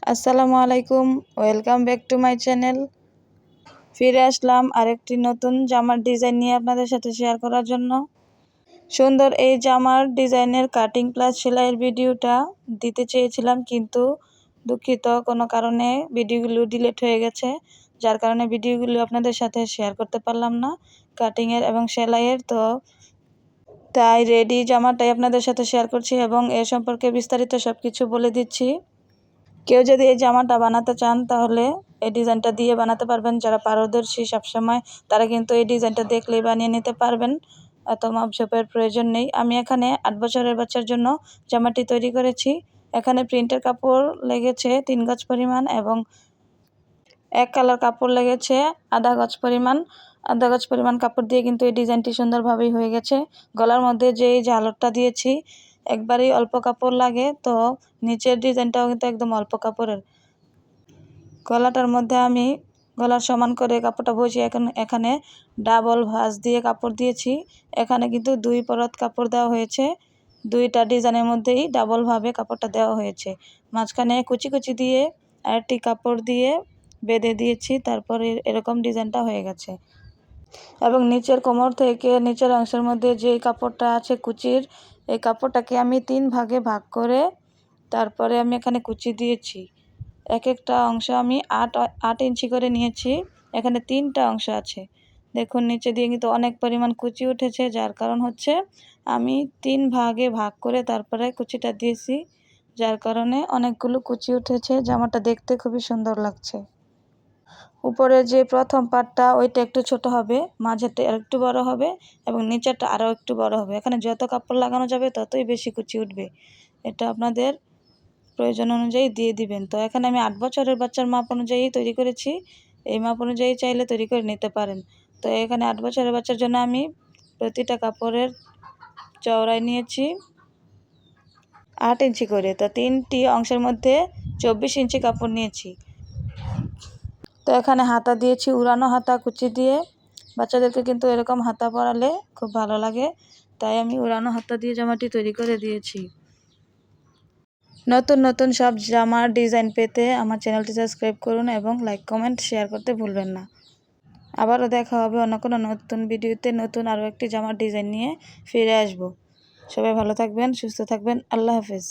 আসসালামু আলাইকুম, welcome back to my channel. ফিরে আসলাম আরেকটি নতুন জামার ডিজাইন নিয়ে আপনাদের সাথে শেয়ার করার জন্য। সুন্দর এই জামার ডিজাইনের কাটিং প্লাস সেলাইয়ের ভিডিওটা দিতে চেয়েছিলাম, কিন্তু দুঃখিত কোনো কারণে ভিডিওগুলো ডিলিট হয়ে গেছে, যার কারণে ভিডিওগুলো আপনাদের সাথে শেয়ার করতে পারলাম না কাটিংয়ের এবং সেলাইয়ের। তাই রেডি জামাটাই আপনাদের সাথে শেয়ার করছি এবং এর সম্পর্কে বিস্তারিত সব কিছু বলে দিচ্ছি। কেউ যদি এই জামাটা বানাতে চান তাহলে এই ডিজাইনটা দিয়ে বানাতে পারবেন। যারা পারদর্শী সবসময় তারা কিন্তু এই ডিজাইনটা দেখলেই বানিয়ে নিতে পারবেন, এত মাপঝোপের প্রয়োজন নেই। আমি এখানে 8 বছরের বাচ্চার জন্য জামাটি তৈরি করেছি। এখানে প্রিন্টের কাপড় লেগেছে 3 গজ পরিমাণ এবং এক কালার কাপড় লেগেছে আধা গজ পরিমাণ কাপড় দিয়ে কিন্তু এই ডিজাইনটি সুন্দরভাবেই হয়ে গেছে। গলার মধ্যে যে ঝালরটা দিয়েছি একবারেই অল্প কাপড় লাগে, তো নিচের ডিজাইনটাও কিন্তু একদম অল্প কাপড়ের। গলাটার মধ্যে আমি গলার সমান করে কাপড়টা বসিয়ে এখানে ডাবল ভাঁজ দিয়ে কাপড় দিয়েছি। এখানে কিন্তু 2 পরত কাপড় দেওয়া হয়েছে, 2টা ডিজাইনের মধ্যেই ডাবলভাবে কাপড়টা দেওয়া হয়েছে। মাঝখানে কুচি কুচি দিয়ে আরেকটি কাপড় দিয়ে বেঁধে দিয়েছি, তারপরে এরকম ডিজাইনটা হয়ে গেছে। এবং নিচের কোমর থেকে নিচের অংশের মধ্যে যে কাপড়টা আছে কুচির, এই কাপড়টাকে আমি 3 ভাগে ভাগ করে তারপরে আমি এখানে কুচি দিয়েছি। এক একটা অংশ আমি 8 ইঞ্চি করে নিয়েছি। এখানে 3টা অংশ আছে। দেখুন নিচে দিয়ে কিন্তু অনেক পরিমাণ কুচি উঠেছে, যার কারণ হচ্ছে আমি 3 ভাগে ভাগ করে তারপরে কুচিটা দিয়েছি, যার কারণে অনেকগুলো কুচি উঠেছে। জামাটা দেখতে খুবই সুন্দর লাগছে। উপরে যে প্রথম পার্টটা ওইটা একটু ছোট হবে, মাঝেরটা আরেকটু বড় হবে এবং নিচেরটা আরও একটু বড় হবে। এখানে যত কাপড় লাগানো যাবে ততই বেশি কুচি উঠবে, এটা আপনাদের প্রয়োজন অনুযায়ী দিয়ে দিবেন। তো এখানে আমি 8 বছরের বাচ্চার মাপ অনুযায়ী তৈরি করেছি, এই মাপ অনুযায়ী চাইলে তৈরি করে নিতে পারেন। তো এখানে 8 বছরের বাচ্চার জন্য আমি প্রতিটা কাপড়ের চওড়াই নিয়েছি 8 ইঞ্চি করে, তো 3টি অংশের মধ্যে 24 ইঞ্চি কাপড় নিয়েছি। তো এখানে হাতা দিয়েছি উড়ানো হাতা কুচি দিয়ে। বাচ্চাদেরকে কিন্তু এরকম হাতা পরালে খুব ভালো লাগে, তাই আমি উড়ানো হাতা দিয়ে জামাটি তৈরি করে দিয়েছি। নতুন নতুন সব জামার ডিজাইন পেতে আমার চ্যানেলটি সাবস্ক্রাইব করুন এবং লাইক কমেন্ট শেয়ার করতে ভুলবেন না। আবারও দেখা হবে অন্য কোনো নতুন ভিডিওতে, নতুন আরও একটি জামার ডিজাইন নিয়ে ফিরে আসব। সবাই ভালো থাকবেন, সুস্থ থাকবেন। আল্লাহ হাফেজ।